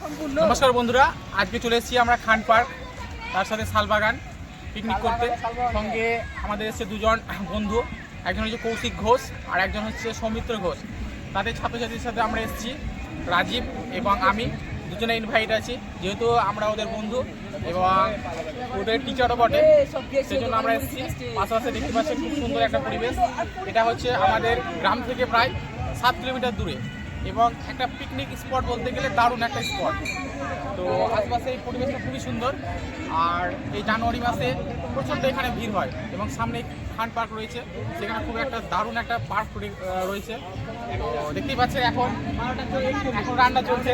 নমস্কার বন্ধুরা, আজকে চলে এসেছি আমরা খান পার্ক, তার সাথে শালবাগান পিকনিক করতে। সঙ্গে আমাদের এসেছে দুজন বন্ধু, একজন হচ্ছে কৌশিক ঘোষ আর একজন হচ্ছে সৌমিত্র ঘোষ। তাদের ছাত্রছাত্রীর সাথে আমরা এসেছি, রাজীব এবং আমি দুজনে ইনভাইট আছি, যেহেতু আমরা ওদের বন্ধু এবং ওদের টিচারও বটে, সেজন্য আমরা এসেছি। পাশাপাশি দেখতে পাচ্ছি খুব সুন্দর একটা পরিবেশ। এটা হচ্ছে আমাদের গ্রাম থেকে প্রায় 7 কিলোমিটার দূরে এবং একটা পিকনিক স্পট বলতে গেলে দারুণ একটা স্পট। তো আশপাশে এই পরিবেশটা খুবই সুন্দর। আর এই জানুয়ারি মাসে প্রচণ্ড এখানে ভিড় হয় এবং সামনে খান পার্ক রয়েছে, সেখানে খুব একটা দারুণ একটা পার্ক রয়েছে। তো দেখতেই পাচ্ছেন এখন রান্না চলছে।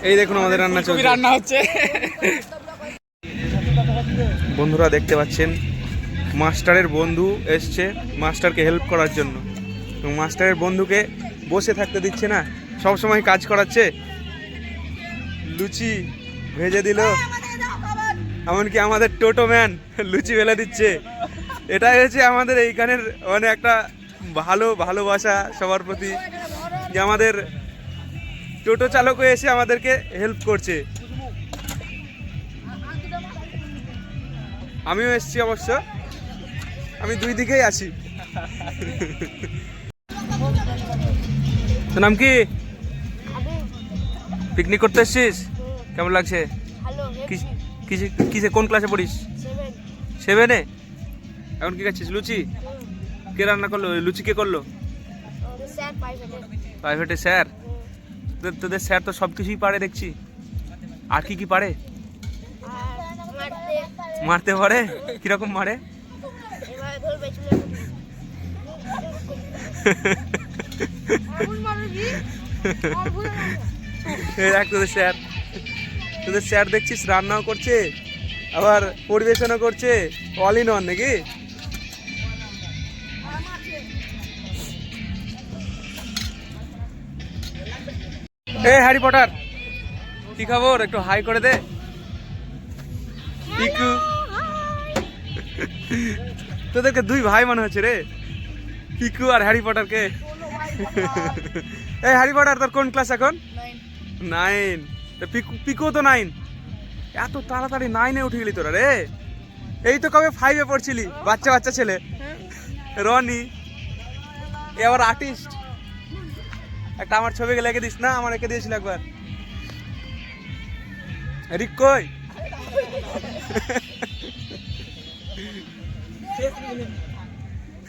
এই দেখুন আমাদের রান্না চলছে, রান্না হচ্ছে। বন্ধুরা দেখতে পাচ্ছেন মাস্টারের বন্ধু এসছে মাস্টারকে হেল্প করার জন্য। এবং মাস্টারের বন্ধুকে বসে থাকতে দিচ্ছে না, সব সময় কাজ করাচ্ছে। লুচি ভেজে দিল, এমনকি আমাদের টোটো ম্যান লুচি বেলে দিচ্ছে। এটাই হচ্ছে আমাদের এইখানের মানে একটা ভালোবাসা সবার প্রতি, যে আমাদের টোটো চালকও এসে আমাদেরকে হেল্প করছে। আমিও এসছি, অবশ্য আমি দুই দিকেই আছি। তোর নাম কি? পিকনিক করতে এসছিস? কেমন লাগছে? কিসে কোন ক্লাসে পড়িস? 7-এ। এখন কি খাচ্ছিস? লুচি? কে রান্না করলো লুচি? কে করলো? প্রাইভেটে স্যার। তোদের স্যার তো সব কিছুই পারে দেখছি। আর কি পারে? মারতে পারে? কিরকম মারে? তোদের স্যার দেখছিস রান্নাও করছে আবার পরিবেশনও করছে, অল ইন ওয়ান নাকি? হ্যারি পটার, কি খবর? একটু হাই করে দে। পিকু, তোদেরকে দুই ভাই মনে হচ্ছে রে, পিকু আর হ্যারি পটারকে। এই হ্যারি পটার তোর কোন ক্লাস এখন? 9। পিকু তো 9। এত তাড়াতাড়ি 9-এ উঠে গেলি তোরা রে? এই তো কবে 5-এ পড়ছিলি, বাচ্চা ছেলে। রনি এ আবার আর্টিস্ট। একটা আমার ছবি লেগে দিস না, আমার এঁকে দিয়েছিল একবার। রিক কই?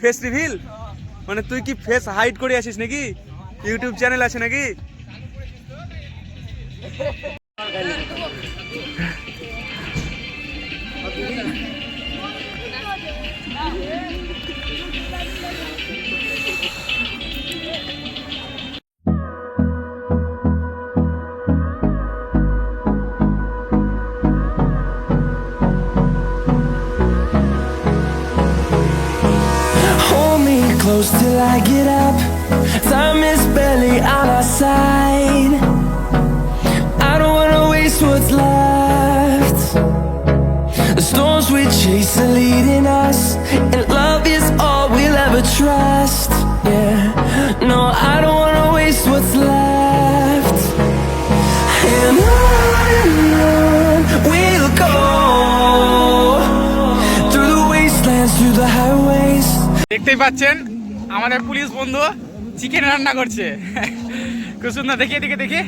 ফেস রিভিল মানে তুই কি ফেস হাইড করে আসিস নাকি? ইউটিউব চ্যানেল আছে নাকি? Close till I get up. Time is barely on our side. I don't wanna waste what's left. The storms we chase are leading us, and love is all we'll ever trust. Yeah, no, I don't wanna waste what's left. And on we'll go, through the wastelands, through the highways. দেখতেই পাচ্ছেন আমাদের police বন্ধু chicken রান্না করছে, খুব সুন্দর। দেখি দেখি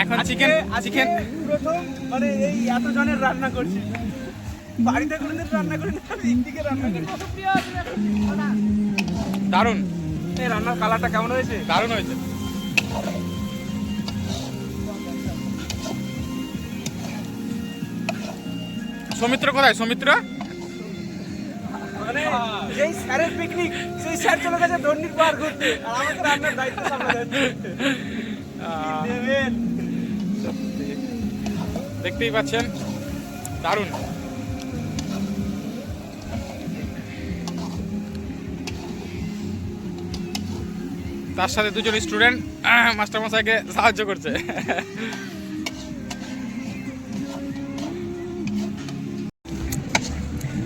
এখন চিকেন প্রথম মানে এই এত জনের রান্না করছি, বাড়িতে কোনোদিন রান্না করি না, দিকে রান্না করি। দারুণ। এই রান্নার কালারটা কেমন হয়েছে? দারুণ হয়েছে। সৌমিত্র কোথায়? সৌমিত্র মানে যেই স্যারের পিকনিক, সেই স্যার চলে গেছে ধর্নির পাহাড় ঘুরতে, আর আমাকে রান্নার দায়িত্ব সামলাতে। দেখতেই পাচ্ছেন দারুণ। তার সাথে দুজন স্টুডেন্ট মাস্টারমশাইকে সাহায্য করছে।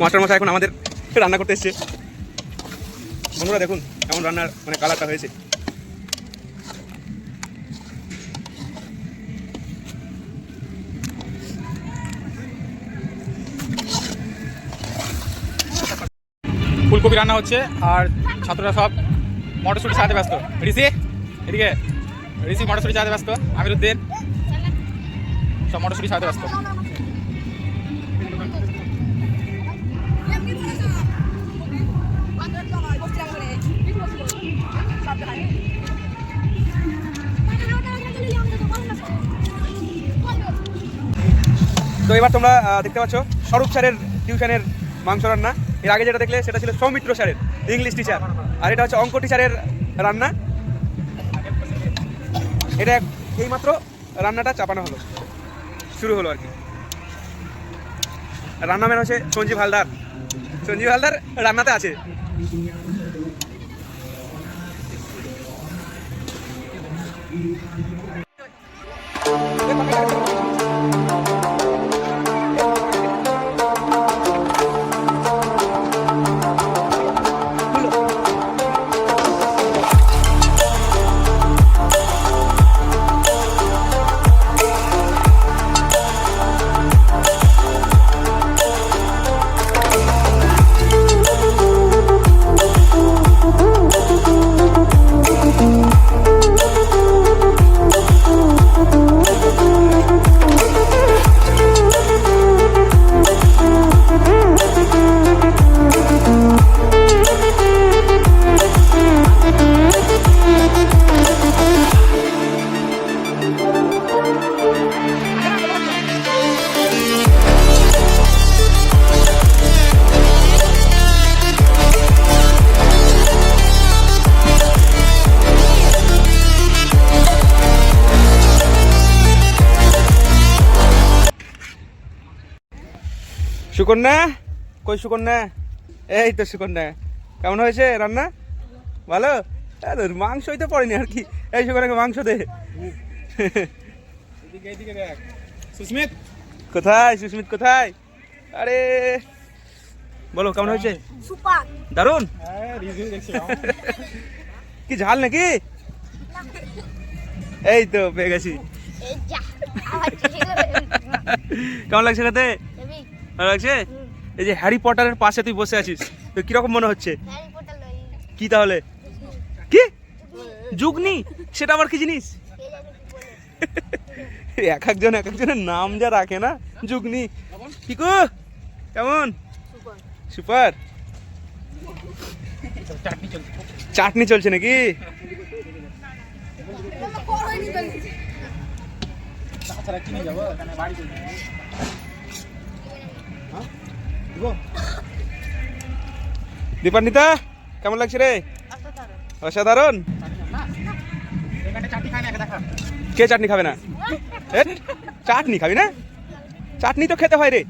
মাস্টারমশাই এখন আমাদের রান্না করতে এসছে। বন্ধুরা দেখুন কেমন রান্নার মানে কালারটা হয়েছে। ফুলকপি রান্না হচ্ছে আর ছাত্ররা সব মটরশুঁটি চালাতে ব্যস্ত। ঋষি এদিকে, ঋষি মটরশুঁটি চালাতে ব্যস্ত, আমিরুদ্দিন সব মটরশুঁটি চালাতে ব্যস্ত। তো এবার তোমরা দেখতে পাচ্ছ স্বরূপ স্যারের টিউশনের মাংস রান্না। এর আগে যেটা দেখলে সেটা ছিল সৌমিত্র স্যারের ইংলিশ টিচার, আর এটা হচ্ছে অঙ্ক টিচারের রান্না। এটা এইমাত্র রান্নাটা চাপানো হলো, শুরু হলো আর কি। রান্নাম্যান হচ্ছে সঞ্জীব হালদার। সঞ্জীব হালদার রান্নাতে আছে। সুকন্যা কই? সুকন্যা, এই তো সুকন্যা। কেমন হয়েছে রান্না? ভালো? মাংসই তো পড়েনি আর কি। এই সুকন্যাকে মাংস দে। সুস্মিত কোথায়? সুস্মিত কোথায়? আরে বলো কেমন হয়েছে? দারুন। কি ঝাল নাকি? এই তো পেয়ে গেছি। কেমন লাগছে খেতে? ভালো লাগছে? এই যে হ্যারি পটারের পাশে তুই বসে আছিস, তো কিরকম মনে হচ্ছে? কি তাহলে? কি যুগনি? সেটা আবার কি জিনিস? এক একজনের নাম যা রাখে না, যুগনি। পিকু কেমন? সুপার। চাটনি চলছে নাকি? দীপান্বিতা কেমন লাগছে রে? অসাধারণ। কে চাটনি খাবে না? চাটনি খাবি না? চাটনি তো খেতে হয় রে।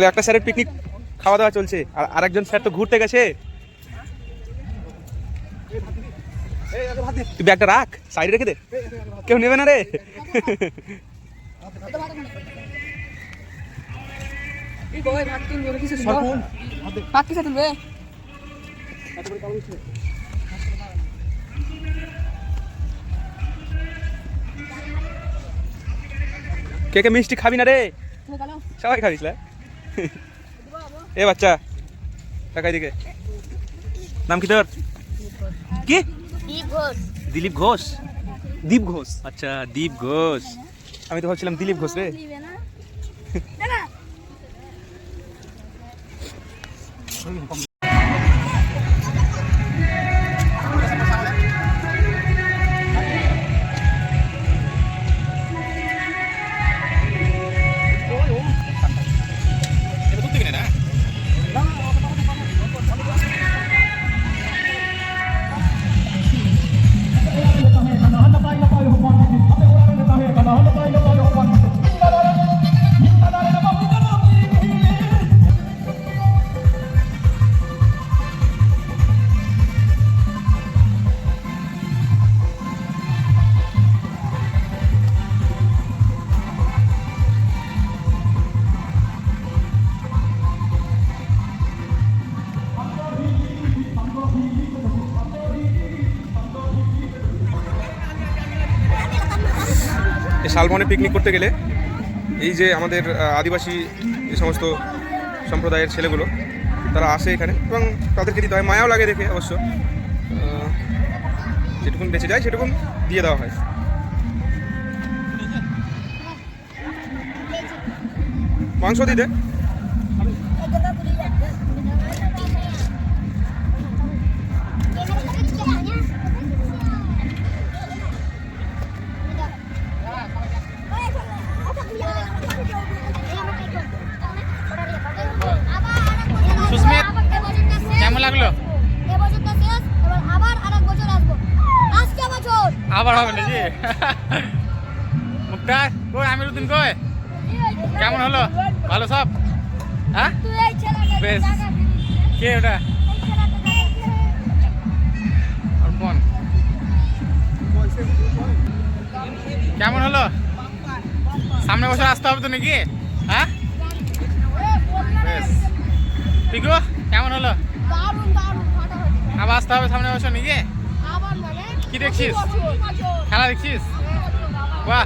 একটা স্যারের পিকনিক খাওয়া দাওয়া চলছে, আর আরেকজন স্যার তো ঘুরতে গেছে। তুই ব্যাগটা রাখ, সাইডে রেখে দে, কেউ নেবে না রে। কে কে মিষ্টি খাবি না রে? সবাই খাবিস না? এ বাচ্চা টাকা দিকে। নাম কি তোর? কি? দিলীপ ঘোষ। দীপ ঘোষ, আচ্ছা দীপ ঘোষ। আমি তো ভাবছিলাম দিলীপ ঘোষ রে। শালবনে পিকনিক করতে গেলে এই যে আমাদের আদিবাসী যে সমস্ত সম্প্রদায়ের ছেলেগুলো তারা আসে এখানে এবং তাদেরকে দিতে হয়, মায়াও লাগে দেখে অবশ্য। যেটুকুন বেঁচে যায় সেটুকুন দিয়ে দেওয়া হয়। মাংস দিতে সুস্মিত কেমন লাগলো? এবছরটা শেষ, এবার আবার আরেক বছর আসবো। আজকে বছর আবার হবে নাকি? মুক্তার কই, আমিরুদ্দিন কই, কেমন হলো? ভালো সব? হ্যাঁ তুই এই ছেলেকে বেশ। জায়গা দিবি। কে ওটা? এই ছেলেকে অর্পণ। কেমন হলো? সামনে বছর আসতে হবে তো নাকি? হ্যাঁ বেশ। পিকু কেমন হলো? দারুণ দারুণ ফাটাফাটি। আবার আসতে হবে সামনে বছর নাকি? আবার মানে কি দেখছিস? বছর। খেলা দেখছিস? বাহ,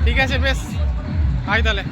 ঠিক আছে বেশ, আই তাহলে।